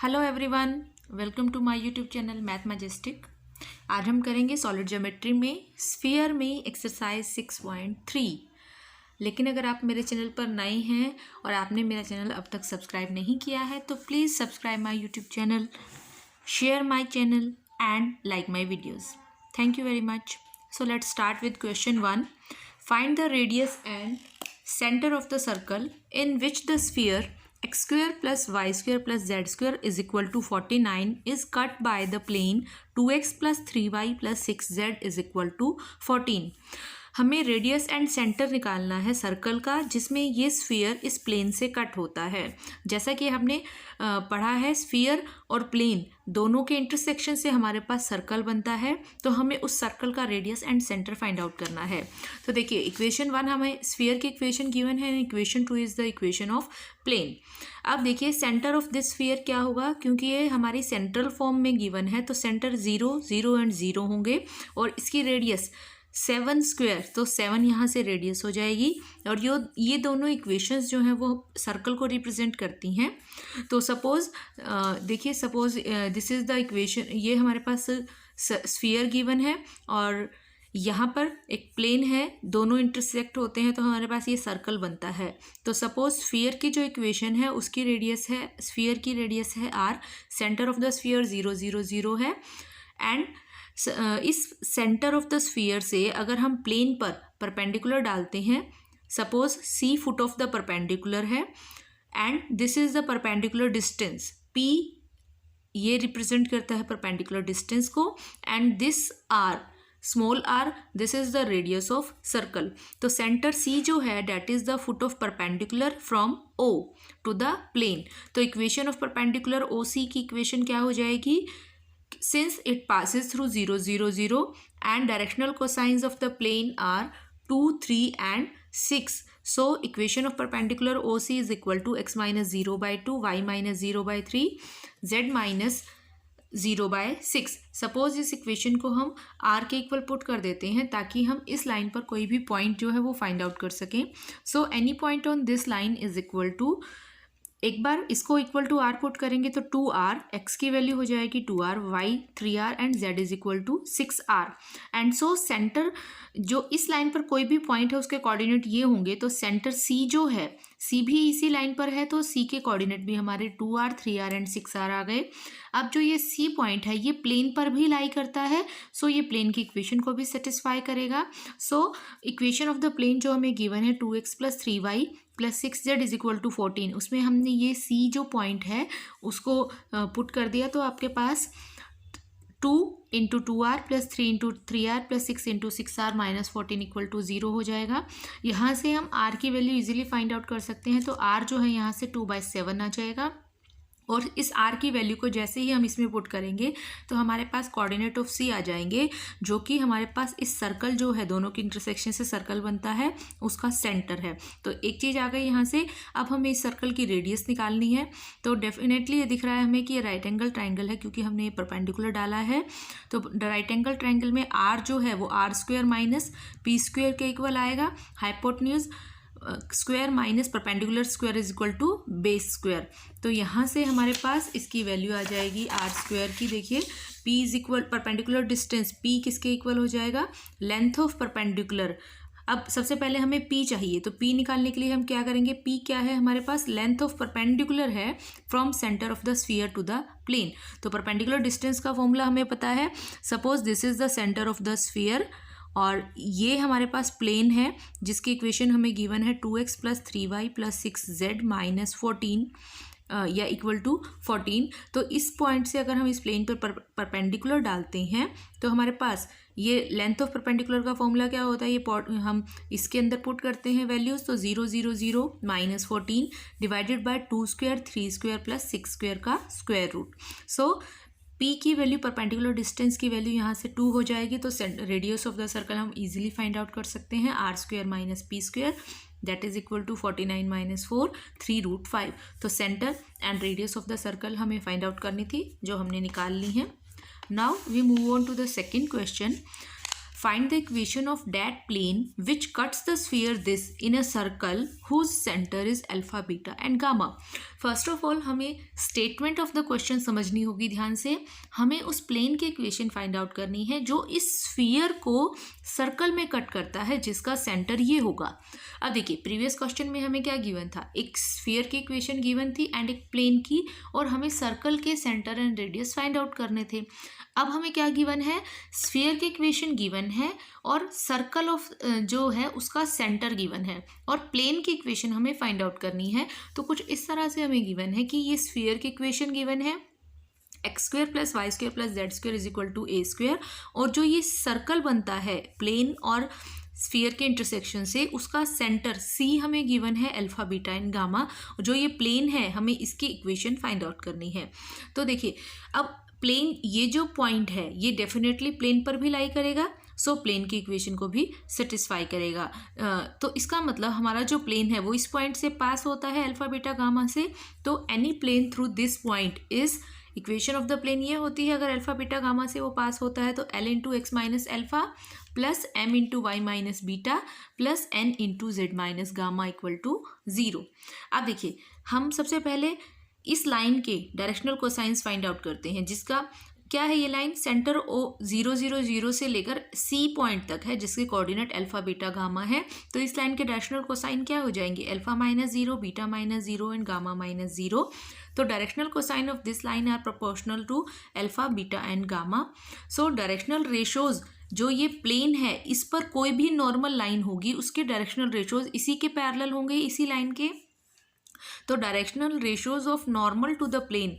Hello everyone, welcome to my YouTube channel math majestic. आज हम करेंगे सॉलिड ज्योमेट्री में स्फीयर में एक्सरसाइज 6.3। लेकिन अगर आप मेरे चैनल पर नए हैं और आपने मेरा चैनल अब तक सब्सक्राइब नहीं किया है तो please subscribe my YouTube channel, share my channel and like my videos. Thank you very much. So let's start with question 1। Find the radius and centre of the circle in which the sphere x square plus y square plus z square is equal to 49 is cut by the plane 2x plus 3y plus 6z is equal to 14। हमें radius and centre निकालना है circle का जिसमें ये sphere इस plane से cut होता है। जैसा कि हमने पढ़ा है, स्फीयर और प्लेन दोनों के इंटरसेक्शन से हमारे पास सर्कल बनता है, तो हमें उस सर्कल का radius and centre find out करना है। तो देखिए, इक्वेशन 1 हमें स्फीयर की इक्वेशन गिवन है, equation 2 is the equation of plane. अब देखिए सेंटर ऑफ दिस स्फीयर क्या होगा, क्योंकि ये हमारी सेंट्रल फॉर्म में गिवन है तो सेंटर 0 0 एंड 0 होंगे और इसकी रेडियस 7 स्क्वायर, तो 7 यहाँ से रेडियस हो जाएगी और ये दोनों इक्वेशंस जो हैं वो सर्कल को रिप्रेजेंट करती हैं। तो सपोज देखिए, suppose this is the equation, ये हमारे पास स्फीयर गिवन है और यहाँ पर एक प्लेन है, दोनों इंटरसेक्ट होते हैं तो हमारे पास ये सर्कल बनता है। तो सपोज स्फीयर की जो इक्वेशन है उसकी रेडियस है, स्फीयर की रेडियस है r, centre of the sphere 0 0 0 है एंड इस सेंटर ऑफ द स्फीयर से अगर हम प्लेन पर परपेंडिकुलर डालते हैं, suppose c foot of the perpendicular है and this is the perpendicular distance p, ये रिप्रेजेंट करता है परपेंडिकुलर डिस्टेंस को, and this r small r, this is the radius of circle. तो सेंटर c जो है that is the foot of perpendicular from o to the plane. तो equation of perpendicular OC की equation क्या हो जाएगी, since it passes through 0 0 0 and directional cosines of the plane are 2 3 and 6, so equation of perpendicular OC is equal to x minus 0 by 2, y minus 0 by 3, z minus 0 by 6। Suppose इस equation को हम r के equal put कर देते हैं ताकि हम इस लाइन पर कोई भी पॉइंट जो है वो फाइंड आउट कर सकें। So any point on this line is equal to, एक बार इसको इक्वल टू r पुट करेंगे तो 2r, x की वैल्यू हो जाएगी 2r, y 3r and z is equal to 6r। And so centre जो इस लाइन पर कोई भी पॉइंट है उसके कोऑर्डिनेट ये होंगे, तो सेंटर c जो है, c भी इसी लाइन पर है तो c के कोऑर्डिनेट भी हमारे 2r 3r एंड 6r आ गए। अब जो ये c पॉइंट है ये प्लेन पर भी लाई करता है, सो ये प्लेन की इक्वेशन को भी सेटिस्फाई करेगा। So equation of the plane जो हमें गिवन है 2x plus 3y plus 6z is equal to 14, उसमें हमने ये c जो पॉइंट है उसको पुट कर दिया, तो आपके पास 2 into 2r plus 3 into 3r plus 6 into 6r minus 14 equal to 0 हो जाएगा। यहाँ से हम r की वैल्यू इजीली फाइंड आउट कर सकते हैं, तो r जो है यहाँ से 2/7 आ जाएगा और इस r की वैल्यू को जैसे ही हम इसमें पुट करेंगे तो हमारे पास कोऑर्डिनेट ऑफ c आ जाएंगे, जो कि हमारे पास इस सर्कल जो है, दोनों के इंटरसेक्शन से सर्कल बनता है, उसका सेंटर है। तो एक चीज़ आ गई यहाँ से। अब हमें इस सर्कल की रेडियस निकालनी है, तो डेफिनेटली ये दिख रहा है हमें कि ये राइट एंगल ट्राइंगल है क्योंकि हमने ये परपेंडिकुलर डाला है। तो राइट एंगल ट्राइंगल में r जो है वो r square minus p square के इक्वल आएगा। Hypotenuse square minus perpendicular square is equal to base square. तो यहाँ से हमारे पास इसकी वैल्यू आ जाएगी r स्क्वायर की। देखिए p is equal perpendicular distance, p किसके इक्वल हो जाएगा, लेंथ ऑफ परपेंडिकुलर। अब सबसे पहले हमें p चाहिए, तो p निकालने के लिए हम क्या करेंगे, p क्या है हमारे पास, लेंथ ऑफ परपेंडिकुलर है from centre of the sphere to the plane. तो परपेंडिकुलर डिस्टेंस का फॉर्मूला हमें पता है। Suppose this is the centre of the sphere और ये हमारे पास प्लेन है जिसकी इक्वेशन हमें गिवन है 2x plus 3y plus 6z minus 14 या इक्वल टू 14। तो इस पॉइंट से अगर हम इस प्लेन पर परपेंडिकुलर डालते हैं तो हमारे पास ये लेंथ ऑफ परपेंडिकुलर का फॉर्मूला क्या होता है, ये हम इसके अंदर पुट करते हैं वैल्यूज़, तो 0 0 0 minus 14 divided by 2 square 3 square plus 6 square का स्क्वायर रूट। सो p की वैल्यू, परपेंडिकुलर डिस्टेंस की वैल्यू यहाँ से 2 हो जाएगी, तो रेडियस ऑफ द सर्कल हम इजीली फाइंड आउट कर सकते हैं, r square minus p square that is equal to 49 minus 4 3√5। तो centre and radius of the circle हमें फाइंड आउट करनी थी, जो हमने निकाल ली है। Now we move on to the second question. Find the equation of that plane which cuts the sphere this in a circle whose center is alpha, beta and gamma. First of all हमें statement of the question समझनी होगी ध्यान से। हमें उस plane की equation find out करनी है जो इस स्फीयर को सर्कल में कट करता है, जिसका सेंटर ये होगा। अब देखिए प्रीवियस क्वेश्चन में हमें क्या गिवन था, एक स्फीयर की इक्वेशन गिवन थी एंड एक प्लेन की, और हमें सर्कल के centre and radius find out करने थे। अब हमें क्या गिवन है, स्फीयर की इक्वेशन गिवन है और सर्कल ऑफ जो है उसका सेंटर गिवन है, और प्लेन की इक्वेशन हमें फाइंड आउट करनी है। तो कुछ इस तरह से हमें गिवन है कि ये स्फीयर की इक्वेशन गिवन है x square plus y square plus z square is equal to a square, और जो ये सर्कल बनता है प्लेन और स्फीयर के इंटरसेक्शन से, उसका सेंटर सी हमें गिवन है अल्फा बीटा एंड गामा। जो ये प्लेन है हमें इसकी इक्वेशन फाइंड आउट करनी है। तो देखिए अब प्लेन, ये जो पॉइंट है ये डेफिनेटली प्लेन पर भी लाई करेगा, सो प्लेन की इक्वेशन को भी सेटिस्फाई करेगा। तो इसका मतलब हमारा जो प्लेन है वो इस पॉइंट से पास होता है अल्फा बीटा गामा से, तो any plane through this point is, equation of the plane ये होती है अगर अल्फा बीटा गामा से वो पास होता है तो l into x minus alpha plus m into y minus beta plus n into z minus gamma equal to 0। अब देखिए हम सबसे पहले इस लाइन के डायरेक्शनल कोसाइंस फाइंड आउट करते हैं, जिसका क्या है, ये लाइन सेंटर ओ 0 0 0 से लेकर सी पॉइंट तक है, जिसके कोऑर्डिनेट अल्फा बीटा गामा है। तो इस लाइन के डायरेक्शनल कोसाइन क्या हो जाएंगे, alpha minus 0, beta minus 0 and gamma minus 0। तो directional cosine of this line are proportional to alpha beta and gamma. So directional ratios, जो ये प्लेन है इस पर कोई भी नॉर्मल लाइन होगी उसके डायरेक्शनल रेशोज इसी के पैरेलल होंगे, इसी लाइन के। तो directional ratios of normal to the plane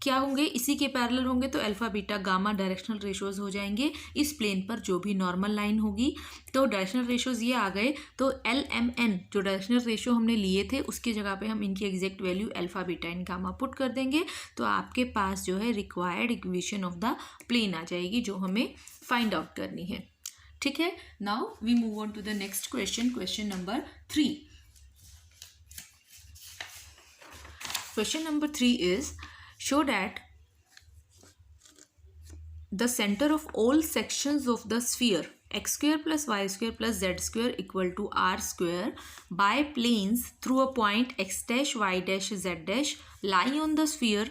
क्या होंगे, इसी के पैरेलल होंगे, तो alpha beta gamma directional ratios हो जाएंगे इस प्लेन पर जो भी नॉर्मल लाइन होगी। तो डायरेक्शनल रेशोज ये आ गए, तो एल एम एन जो डायरेक्शनल रेशो हमने लिए थे उसकी जगह पे हम इनकी exact value alpha beta and gamma put कर देंगे, तो आपके पास जो है required equation of the plane आ जाएगी जो हमें फाइंड आउट करनी है। ठीक है, now we move on to the next question, question number 3। Question number 3 is, show that the center of all sections of the sphere x square plus y square plus z square equal to r square by planes through a point x dash y dash z dash lie on the sphere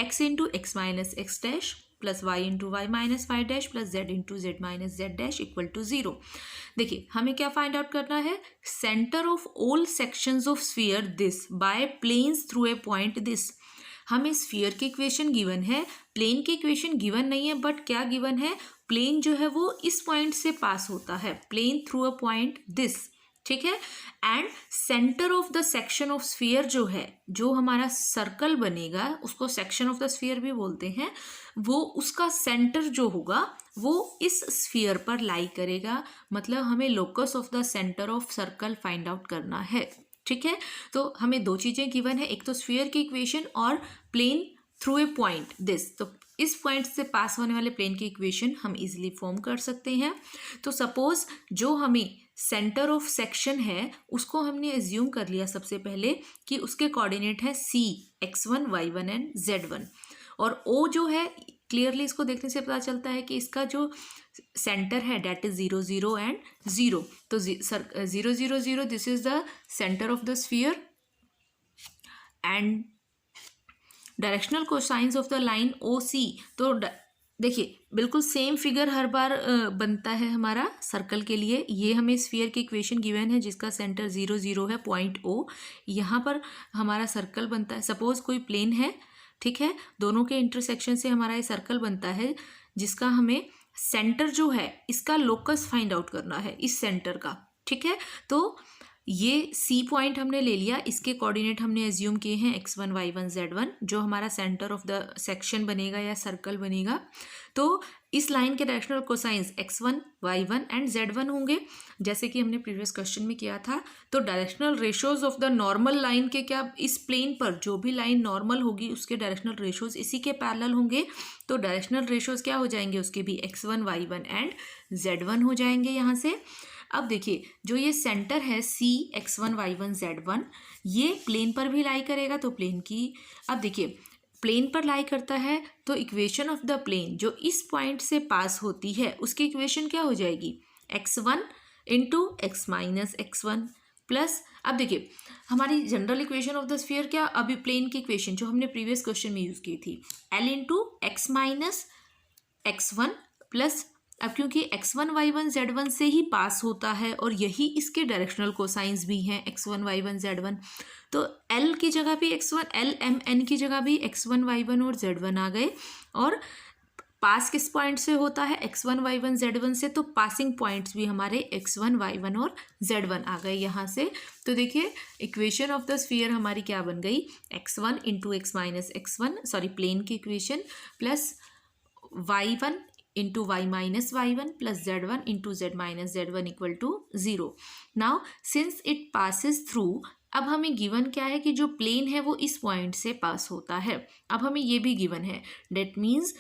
x into x minus x dash plus y into y minus y dash plus z into z minus z dash equal to 0। देखिए हमें क्या find out करना है, centre of all sections of sphere this by planes through a point this. हमें sphere की equation given है, plane की equation given नहीं है, बट क्या गिवन है, प्लेन जो है वो इस पॉइंट से पास होता है, plane through a point this. ठीक है, and centre of the section of sphere जो है, जो हमारा सर्कल बनेगा उसको सेक्शन ऑफ द स्फीयर भी बोलते हैं, वो उसका सेंटर जो होगा वो इस स्फीयर पर लाई करेगा। मतलब हमें locus of the centre of circle find out करना है। ठीक है, तो हमें दो चीजें गिवन है, एक तो स्फीयर की इक्वेशन और plane through a point this. तो इस पॉइंट से पास होने वाले प्लेन की इक्वेशन हम इजीली फॉर्म कर सकते हैं। तो सपोज जो हमें सेंटर ऑफ सेक्शन है उसको हमने एज्यूम कर लिया सबसे पहले कि उसके कोऑर्डिनेट है सी x1 y1 एंड z1, और o जो है क्लियरली इसको देखने से पता चलता है कि इसका जो सेंटर है डेट इज 0 0 एंड 0। तो 0 0 0 this is the centre of the sphere and directional cosines of the line OC। तो देखिए बिल्कुल सेम फिगर हर बार बनता है हमारा सर्कल के लिए। ये हमें स्फीयर की इक्वेशन गिवन है जिसका सेंटर 0 0 है, पॉइंट O। यहाँ पर हमारा सर्कल बनता है, सपोज कोई प्लेन है, ठीक है, दोनों के इंटरसेक्शन से हमारा ये सर्कल बनता है जिसका हमें सेंटर जो है इसका लोकस फाइंड आउट करना है, इस सेंटर का। ठीक है, तो ये सी पॉइंट हमने ले लिया, इसके कोऑर्डिनेट हमने एज्यूम किए हैं x1 y1 z1, जो हमारा सेंटर ऑफ द सेक्शन बनेगा या सर्कल बनेगा। तो इस लाइन के directional cosines x1 y1 and z1 होंगे, जैसे कि हमने प्रीवियस क्वेश्चन में किया था। तो directional ratios of the normal line के क्या, इस प्लेन पर जो भी लाइन नॉर्मल होगी उसके डायरेक्शनल रेशोज इसी के पैरेलल होंगे। तो डायरेक्शनल रेशोज क्या हो जाएंगे उसके भी, x1 y1 एंड z1 हो जाएंगे यहाँ से। अब देखिए जो ये सेंटर है C x1 y1 z1, ये प्लेन पर भी लाई करेगा, तो प्लेन की, अब देखिए प्लेन पर लाई करता है तो इक्वेशन ऑफ द प्लेन जो इस पॉइंट से पास होती है उसकी इक्वेशन क्या हो जाएगी, x1 into x minus x1 plus अब देखिए हमारी general equation of the sphere क्या, अभी प्लेन की इक्वेशन जो हमने प्रीवियस क्वेश्चन में यूज़ की थी, L into x minus x1 plus, अब क्योंकि x1 y1 z1 से ही पास होता है और यही इसके डायरेक्शनल कोसाइंस भी हैं x1 y1 z1, तो l की जगह भी x1, l m n की जगह भी x1 y1 और z1 आ गए, और पास किस पॉइंट से होता है x1 y1 z1 से, तो पासिंग पॉइंट्स भी हमारे x1 y1 और z1 आ गए यहाँ से। तो देखिए इक्वेशन ऑफ द स्फीयर हमारी क्या बन गई, x1 into x minus x1, sorry plane की equation, plus y1 into y minus y1 plus z1 into z minus z1 equal to 0। Now since it passes through, अब हमें given क्या है कि जो प्लेन है वो इस पॉइंट से पास होता है। अब हमें ये भी गिवन है, that means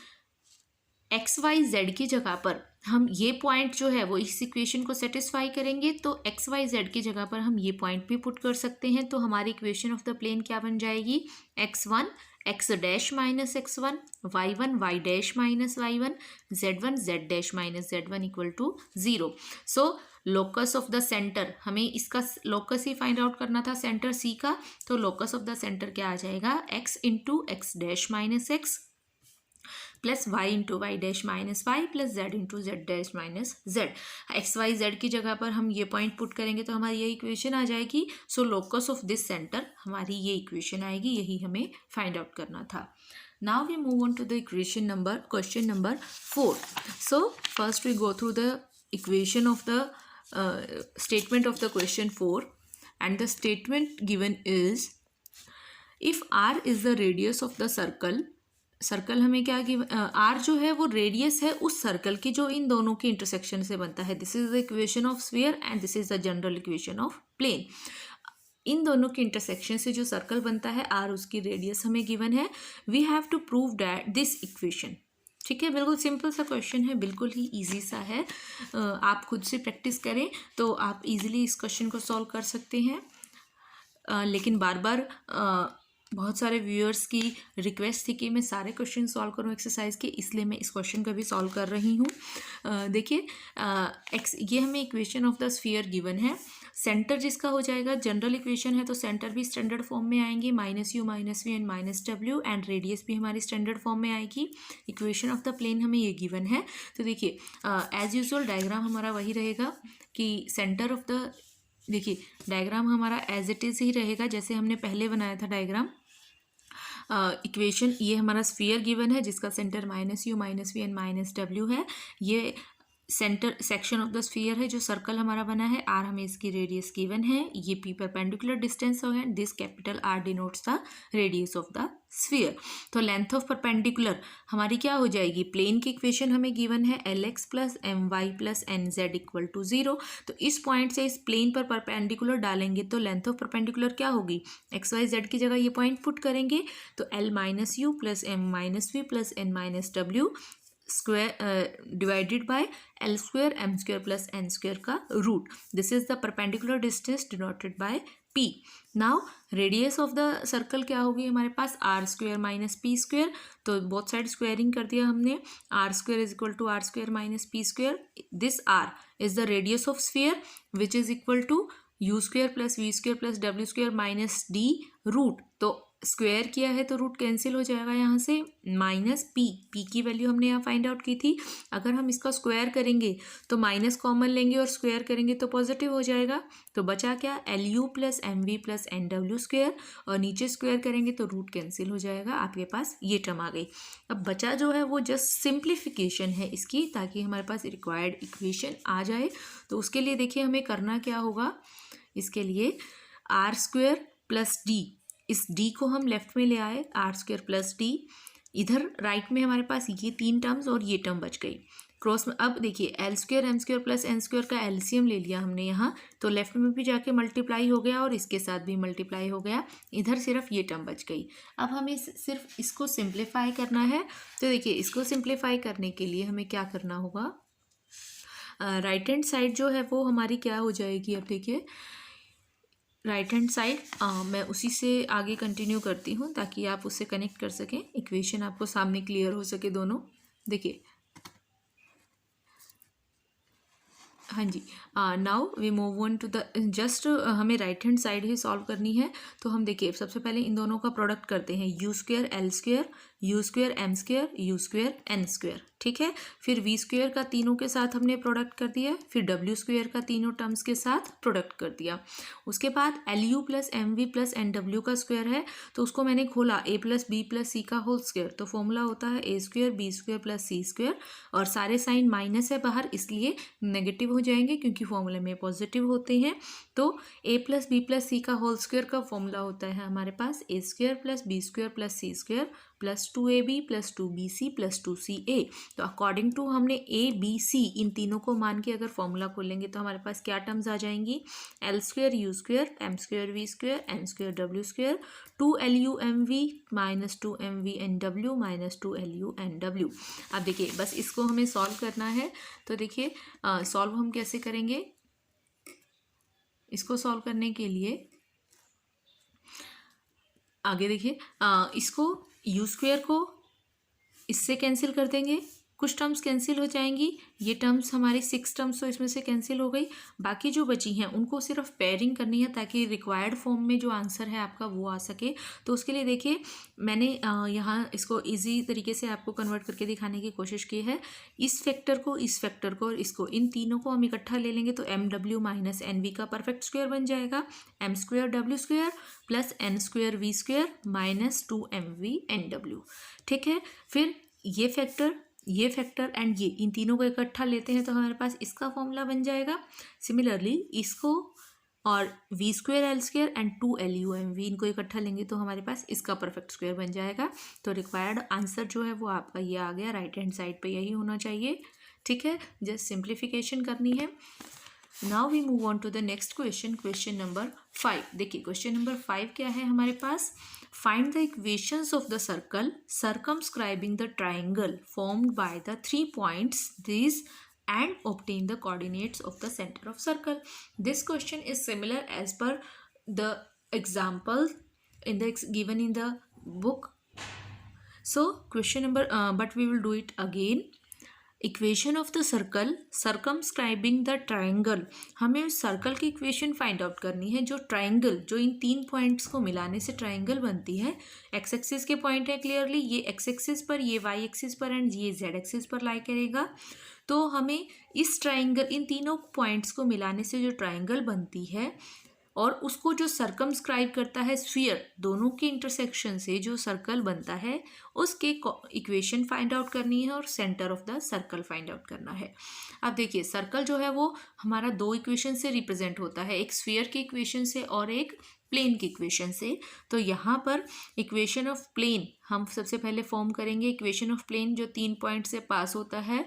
x y z की जगह पर हम ये पॉइंट जो है वो इस इक्वेशन को सेटिस्फाई करेंगे, तो एक्स वाई जेड की जगह पर हम ये पॉइंट भी पुट कर सकते हैं। तो हमारी इक्वेशन ऑफ द प्लेन क्या बन जाएगी, x1 x dash minus x1, y1 y dash minus y1, z1 z dash minus z1 equal to 0। So locus of the centre, हमें इसका लोकस ही फाइंड आउट करना था सेंटर C का, तो locus of the centre क्या आ जाएगा, x into x dash minus x plus y into y dash minus y plus z into z dash minus z. X y z की जगह पर हम ये पॉइंट पुट करेंगे तो हमारी ये इक्वेशन आ जाएगी। सो लोकस ऑफ दिस सेंटर हमारी ये इक्वेशन आएगी, यही हमें फाइंड आउट करना था। Now we move on to the question number 4. So first we go through the equation of the statement of the question 4, and the statement given is if r is the radius of the circle, circle हमें क्या give, are जो है वो radius है उस circle की जो इन दोनों के इंटरसेक्शन से बनता है। This is the equation of sphere and this is the general equation of plane. इन दोनों के इंटरसेक्शन से जो सर्कल बनता है आर, उसकी रेडियस हमें गिवन है। We have to prove that this equation, ठीक है, बिल्कुल सिंपल सा क्वेश्चन है, बिल्कुल ही इजी सा है। आप खुद से प्रैक्टिस करें तो आप इजीली इस क्वेश्चन को सॉल्व कर सकते हैं। लेकिन बार बार बहुत सारे व्यूअर्स की रिक्वेस्ट थी कि मैं सारे क्वेश्चन सॉल्व करूं एक्सरसाइज के, इसलिए मैं इस क्वेश्चन का भी सॉल्व कर रही हूं। देखिए ये हमें equation of the sphere given है। सेंटर जिसका हो जाएगा, जनरल इक्वेशन है तो सेंटर भी स्टैंडर्ड फॉर्म में आएंगे, minus u minus v and minus डब्ल्यू, एंड रेडियस भी हमारी स्टैंडर्ड फॉर्म में आएगी। इक्वेशन ऑफ द प्लेन हमें ये गिवन है। तो देखिए एज यूजुअल डायग्राम हमारा वही रहेगा कि सेंटर ऑफ द, देखिए डायग्राम हमारा एज इट इज़ ही रहेगा जैसे हमने पहले बनाया था डायग्राम। इक्वेशन ये हमारा स्फीयर गिवन है जिसका centre minus u minus v and minus डब्ल्यू है। ये centre section of the sphere है जो सर्कल हमारा बना है। आर हमें इसकी रेडियस गिवन है, ये पी परपेंडिकुलर डिस्टेंस हो है, this capital R denotes the radius of the sphere. तो लेंथ ऑफ परपेंडिकुलर हमारी क्या हो जाएगी, प्लेन की इक्वेशन हमें गिवन है l x plus m y plus n z equal to 0। तो इस पॉइंट से इस प्लेन पर परपेंडिकुलर डालेंगे तो लेंथ ऑफ परपेंडिकुलर क्या होगी, एक्स वाई जेड की जगह ये पॉइंट पुट करेंगे तो L minus U plus M minus V plus N minus W square divided by L square M square plus N square का root. This is the perpendicular distance denoted by P. Now radius of the circle क्या होगी हमारे पास, R square minus P square. तो both side squaring कर दिया हमने, R square is equal to R square minus P square. This R is the radius of sphere which is equal to u square plus v square plus डब्ल्यू square minus d root. तो square किया है तो root cancel हो जाएगा यहाँ से, minus p, p की वैल्यू हमने यहाँ फाइंड आउट की थी। अगर हम इसका स्क्वायर करेंगे तो माइनस कॉमन लेंगे और स्क्वायर करेंगे तो पॉजिटिव हो जाएगा। तो बचा क्या, l u plus m v plus n डब्ल्यू स्क्वायर, और नीचे स्क्वायर करेंगे तो रूट कैंसिल हो जाएगा, आपके पास ये टर्म आ गई। अब बचा जो है वो जस्ट सिंप्लीफिकेशन है इसकी, ताकि हमारे पास रिक्वायर्ड इक्वेशन आ जाए। तो उसके लिए देखिए हमें करना क्या होगा, इसके लिए आर स्क्वायर प्लस डी, इस डी को हम लेफ्ट में ले आए, आर स्क्वायर प्लस डी, इधर राइट में हमारे पास ये 3 टर्म्स और ये टर्म बच गई क्रॉस में। अब देखिए l square M square plus N square का एलसीएम ले लिया हमने यहाँ, तो लेफ्ट में भी जाके मल्टीप्लाई हो गया और इसके साथ भी मल्टीप्लाई हो गया, इधर सिर्फ ये टर्म बच गई। अब हमें सिर्फ इसको सिंप्लीफाई करना है। तो देखिए इसको सिंप्लीफाई करने के लिए हमें क्या करना होगा, राइट हैंड साइड जो है वो हमारी क्या हो जाएगी, अब देखिए राइट हैंड साइड मैं उसी से आगे कंटिन्यू करती हूँ ताकि आप उससे कनेक्ट कर सकें, इक्वेशन आपको सामने क्लियर हो सके दोनों। देखिए हाँ जी, now we move on to the just हमें राइट हैंड साइड ही सॉल्व करनी है। तो हम देखिए सबसे पहले इन दोनों का प्रोडक्ट करते हैं, u square l square, u square m square, u square n square, ठीक है। फिर वी स्क्वेयर का तीनों के साथ हमने प्रोडक्ट कर दिया, फिर डब्ल्यू स्क्वेयर का तीनों टर्म्स के साथ प्रोडक्ट कर दिया। उसके बाद l u plus m v plus n डब्ल्यू का स्क्वायर है, तो उसको मैंने खोला ए प्लस बी प्लस सी का होल स्क्वायर, तो फॉर्मूला होता है a square b square plus C square, और सारे साइन माइनस है बाहर इसलिए नेगेटिव हो जाएंगे क्योंकि फॉर्मूले में पॉजिटिव होते हैं। तो ए प्लस बी प्लस सी का होल स्क्वायर का फॉर्मूला होता है हमारे पास A square plus B square plus C square plus 2ab plus 2bc plus 2ca। तो अकॉर्डिंग टू हमने ए बी सी इन तीनों को मान के अगर फॉर्मूला खोलेंगे तो हमारे पास क्या टर्म्स आ जाएंगी, l square u square m square v square n square डब्ल्यू square 2LUMV minus 2MVNW minus 2LUNW। अब देखिए बस इसको हमें सॉल्व करना है। तो देखिए सॉल्व हम कैसे करेंगे, इसको सॉल्व करने के लिए आगे देखिए इसको यू स्क्वेयर को इससे कैंसिल कर देंगे, कुछ टर्म्स कैंसिल हो जाएंगी, ये टर्म्स हमारी 6 टर्म्स तो इसमें से कैंसिल हो गई, बाकी जो बची हैं उनको सिर्फ पेयरिंग करनी है ताकि रिक्वायर्ड फॉर्म में जो आंसर है आपका वो आ सके। तो उसके लिए देखिए मैंने यहाँ इसको इजी तरीके से आपको कन्वर्ट करके दिखाने की कोशिश की है। इस फैक्टर को और इसको इन तीनों को हम इकट्ठा ले लेंगे तो MW माइनस NV का परफेक्ट स्क्वायर बन जाएगा, M square W square plus N square V square minus 2MVNW, ठीक है। फिर ये फैक्टर एंड ये इन तीनों को इकट्ठा लेते हैं तो हमारे पास इसका फॉर्मूला बन जाएगा। सिमिलरली इसको और v square l square and 2LUMV इनको इकट्ठा लेंगे तो हमारे पास इसका परफेक्ट स्क्वायर बन जाएगा। तो रिक्वायर्ड आंसर जो है वो आपका ये आ गया, राइट हैंड साइड पे यही होना चाहिए, ठीक है। जस्ट सिंप्लीफिकेशन करनी है। Now we move on to the next question, question number 5। देखिए क्वेश्चन नंबर 5 क्या है हमारे पास, find the equations of the circle circumscribing the triangle formed by the 3 points these and obtain the coordinates of the center of circle. This question is similar as per the example in the given in the book. So question number but we will do it again. Equation of the circle circumscribing the triangle, हमें उस circle की equation find out करनी है जो triangle, जो इन 3 points को मिलाने से ट्राइंगल बनती है। एक्स एक्सिस के पॉइंट है क्लियरली, ये एक्स एक्सिस पर, ये वाई एक्सिस पर एंड ये जेड एक्सिस पर लाई करेगा। तो हमें इस ट्राइंगल, इन तीनों पॉइंट्स को मिलाने से जो ट्राइंगल बनती है और उसको जो सर्कमस्क्राइब करता है स्फीयर, दोनों के इंटरसेक्शन से जो सर्कल बनता है उसके इक्वेशन फाइंड आउट करनी है और centre of the circle find out करना है। अब देखिए सर्कल जो है वो हमारा 2 इक्वेशन से रिप्रेजेंट होता है, एक स्फीयर की इक्वेशन से और एक प्लेन की इक्वेशन से। तो यहाँ पर इक्वेशन ऑफ प्लेन हम सबसे पहले फॉर्म करेंगे। इक्वेशन ऑफ प्लेन जो 3 पॉइंट से पास होता है,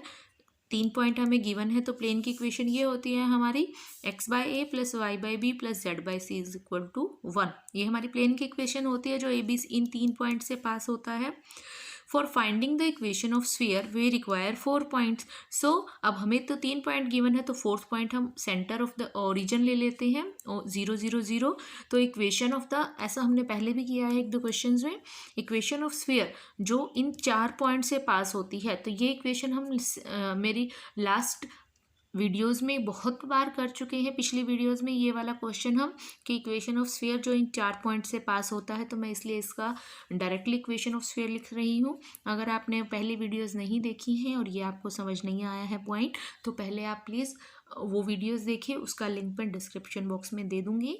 3 पॉइंट हमें गिवन है, तो प्लेन की इक्वेशन ये होती है हमारी x/a plus y/b plus z/c is equal to 1। ये हमारी प्लेन की इक्वेशन होती है जो ए बी इन 3 पॉइंट से पास होता है। For finding the equation of sphere we require 4 points. So अब हमें तो 3 पॉइंट गिवन है तो 4th पॉइंट हम सेंटर ऑफ द ओरिजिन ले लेते हैं 0 0 0। तो इक्वेशन ऑफ द, ऐसा हमने पहले भी किया है 1-2 क्वेश्चन में, इक्वेशन ऑफ स्फीयर जो इन 4 पॉइंट से पास होती है। तो ये इक्वेशन हम मेरी लास्ट वीडियोस में बहुत बार कर चुके हैं, पिछली वीडियोस में ये वाला क्वेश्चन हम कि इक्वेशन ऑफ स्फीयर जो इन 4 पॉइंट से पास होता है, तो मैं इसलिए इसका डायरेक्टली इक्वेशन ऑफ स्फीयर लिख रही हूँ। अगर आपने पहली वीडियोस नहीं देखी हैं और ये आपको समझ नहीं आया है पॉइंट, तो पहले आप प्लीज़ वो वीडियोस देखिए, उसका लिंक मैं डिस्क्रिप्शन बॉक्स में दे दूँगी।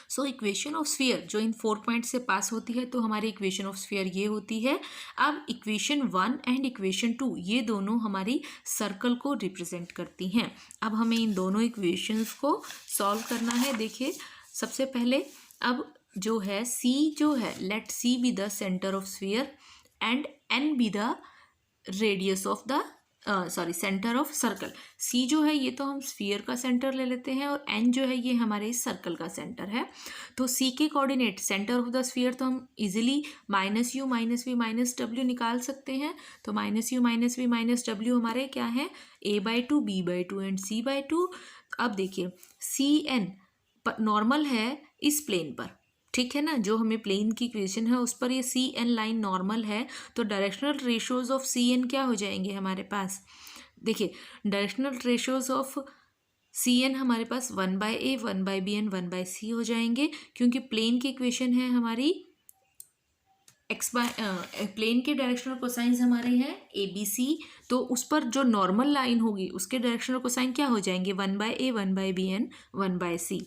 सो इक्वेशन ऑफ स्फीयर जो इन 4 पॉइंट से पास होती है, तो हमारी इक्वेशन ऑफ स्फीयर ये होती है। अब इक्वेशन 1 एंड इक्वेशन 2 ये दोनों हमारी सर्कल को रिप्रेजेंट करती हैं। अब हमें इन दोनों इक्वेशंस को सॉल्व करना है। देखिए सबसे पहले अब जो है C जो है, let C be the centre of sphere and N be the radius of the centre of circle. C जो है ये तो हम स्फीयर का सेंटर ले लेते हैं और N जो है ये हमारे इस सर्कल का सेंटर है। तो C के coordinate centre of the sphere तो हम इजीली -u -v -w निकाल सकते हैं। तो -u -v -w हमारे क्या है, a/2 b/2 एंड c/2। अब देखिए CN नॉर्मल है इस प्लेन पर, ठीक है ना, जो हमें प्लेन की इक्वेशन है उस पर ये CN लाइन नॉर्मल है। तो डायरेक्शनल रेशियोज ऑफ CN क्या हो जाएंगे हमारे पास, देखिए डायरेक्शनल रेशियोज ऑफ CN हमारे पास 1/A 1/B एंड 1/C हो जाएंगे, क्योंकि प्लेन की इक्वेशन है हमारी प्लेन के डायरेक्शनल कोसाइंस हमारे हैं ABC, तो उस पर जो नॉर्मल लाइन होगी उसके डायरेक्शनल कोसाइन क्या हो जाएंगे 1/A 1/B एंड 1/C।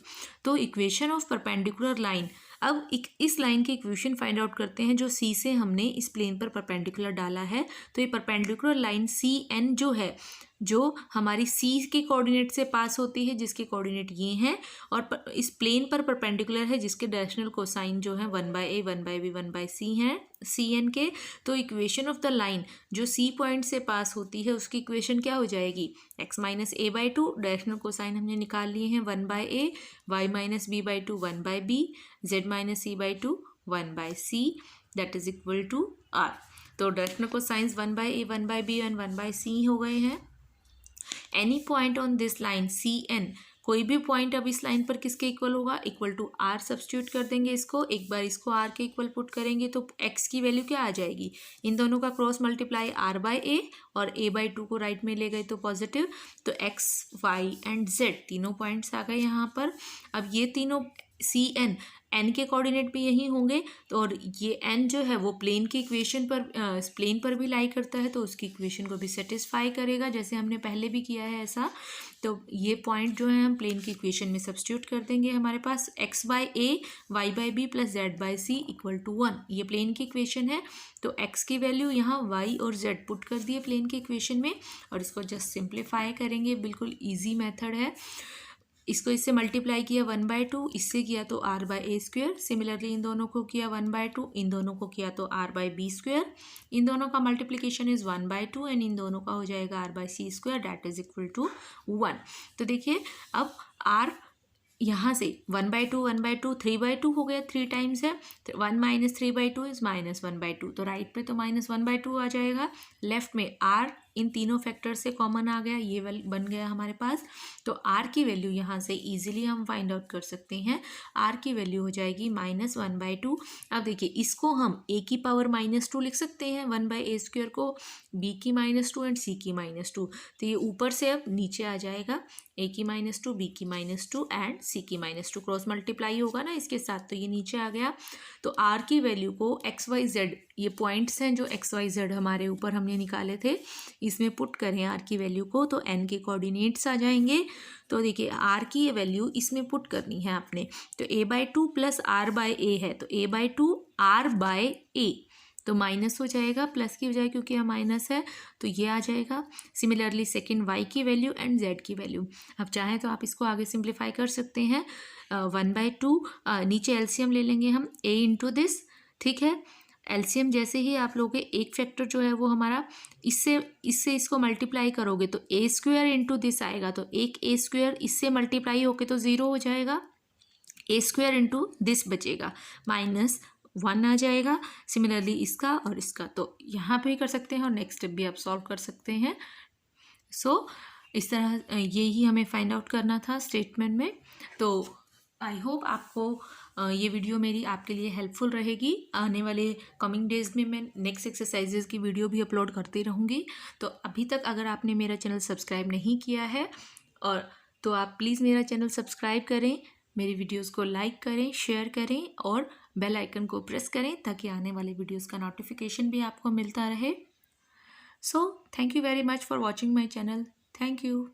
तो इक्वेशन ऑफ परपेंडिकुलर लाइन, अब इस लाइन की इक्वेशन फाइंड आउट करते हैं जो C से हमने इस प्लेन पर परपेंडिकुलर डाला है। तो ये परपेंडिकुलर लाइन CN जो है, जो हमारी C के कोऑर्डिनेट से पास होती है, जिसके कोऑर्डिनेट ये हैं, और इस प्लेन पर परपेंडिकुलर है, जिसके डायरेक्शनल कोसाइन जो है 1/A 1/B 1/C हैं CN के। तो इक्वेशन ऑफ द लाइन जो C पॉइंट से पास होती है उसकी इक्वेशन क्या हो जाएगी x minus A/2, directional cosine हमने निकाल लिए हैं 1/A, y minus B/2 1/B, z minus C/2 1/C, that is equal to R। तो directional cosines 1/A 1/B and 1/C हो गए हैं। Any point on this line CN, कोई भी पॉइंट अब इस लाइन पर किसके इक्वल होगा, इक्वल टू R सब्स्टिट्यूट कर देंगे इसको, एक बार इसको R के इक्वल पुट करेंगे तो x की वैल्यू क्या आ जाएगी, इन दोनों का क्रॉस मल्टीप्लाई R/A और A/2 को राइट में ले गए तो पॉजिटिव, तो x y एंड z तीनों पॉइंट्स आ गए यहाँ पर। अब ये तीनों CN n के कोऑर्डिनेट भी यही होंगे, तो और ये n जो है वो प्लेन की इक्वेशन पर प्लेन पर भी लाई करता है, तो उसकी इक्वेशन को भी सेटिस्फाई करेगा जैसे हमने पहले भी किया है ऐसा। तो ये पॉइंट जो है हम प्लेन की इक्वेशन में सब्स्टिट्यूट कर देंगे, हमारे पास x/A y/B plus z/C equal to 1, ये प्लेन की इक्वेशन है। तो x की वैल्यू यहाँ y और z पुट कर दिए प्लेन की इक्वेशन में, और इसको जस्ट सिंप्लीफाई करेंगे, बिल्कुल ईजी मेथड है। इसको इससे मल्टीप्लाई किया 1/2, इससे किया तो R/A², सिमिलरली इन दोनों को किया 1/2, इन दोनों को किया तो R/B², इन दोनों का मल्टीप्लिकेशन इज 1/2 एंड इन दोनों का हो जाएगा R/C², that is equal to 1। तो देखिए अब R यहाँ से 1/2 1/2 3/2 हो गया, 3 टाइम्स है, 1 माइनस 3/2 इज माइनस 1/2, तो राइट पे तो माइनस 1/2 आ जाएगा, लेफ्ट में R इन तीनों फैक्टर से कॉमन आ गया, ये बन गया हमारे पास। तो R की वैल्यू यहाँ से इजीली हम फाइंड आउट कर सकते हैं, R की वैल्यू हो जाएगी माइनस 1/2। अब देखिए इसको हम A की पावर -2 लिख सकते हैं, 1/A² को, B की -2 एंड C की -2, तो ये ऊपर से अब नीचे आ जाएगा, A की -2 B की -2 एंड C की -2, क्रॉस मल्टीप्लाई होगा ना इसके साथ, तो ये नीचे आ गया। तो R की वैल्यू को XYZ, ये पॉइंट्स हैं जो XYZ हमारे ऊपर हमने निकाले थे, इसमें पुट करें R की वैल्यू को तो n के कोऑर्डिनेट्स आ जाएंगे। तो देखिए R की ये वैल्यू इसमें पुट करनी है आपने, तो A/2 प्लस R/A है, तो A/2 R/A, तो माइनस हो जाएगा प्लस की बजाय, क्योंकि यहाँ माइनस है तो ये आ जाएगा। सिमिलरली सेकंड y की वैल्यू एंड z की वैल्यू, अब चाहें तो आप इसको आगे सिंप्लीफाई कर सकते हैं, 1/2 नीचे एलसीएम ले लेंगे हम a इंटू दिस, ठीक है। एलसीएम जैसे ही आप लोगे, एक फैक्टर जो है वो हमारा इससे इसको मल्टीप्लाई करोगे तो A² इंटू दिस आएगा, तो एक A² इससे मल्टीप्लाई होके तो 0 हो जाएगा, A² इंटू दिस बचेगा, -1 आ जाएगा। सिमिलरली इसका और इसका, तो यहाँ पे भी कर सकते हैं और नेक्स्ट स्टेप भी आप सॉल्व कर सकते हैं। सो इस तरह यही हमें फाइंड आउट करना था स्टेटमेंट में। तो आई होप आपको ये वीडियो मेरी आपके लिए हेल्पफुल रहेगी। आने वाले कमिंग डेज में मैं नेक्स्ट एक्सरसाइजेज की वीडियो भी अपलोड करती रहूँगी। तो अभी तक अगर आपने मेरा चैनल सब्सक्राइब नहीं किया है और तो आप प्लीज़ मेरा चैनल सब्सक्राइब करें, मेरी वीडियोस को लाइक करें, शेयर करें और बेल आइकन को प्रेस करें ताकि आने वाले वीडियोस का नोटिफिकेशन भी आपको मिलता रहे। So thank you very much for watching my channel. Thank you.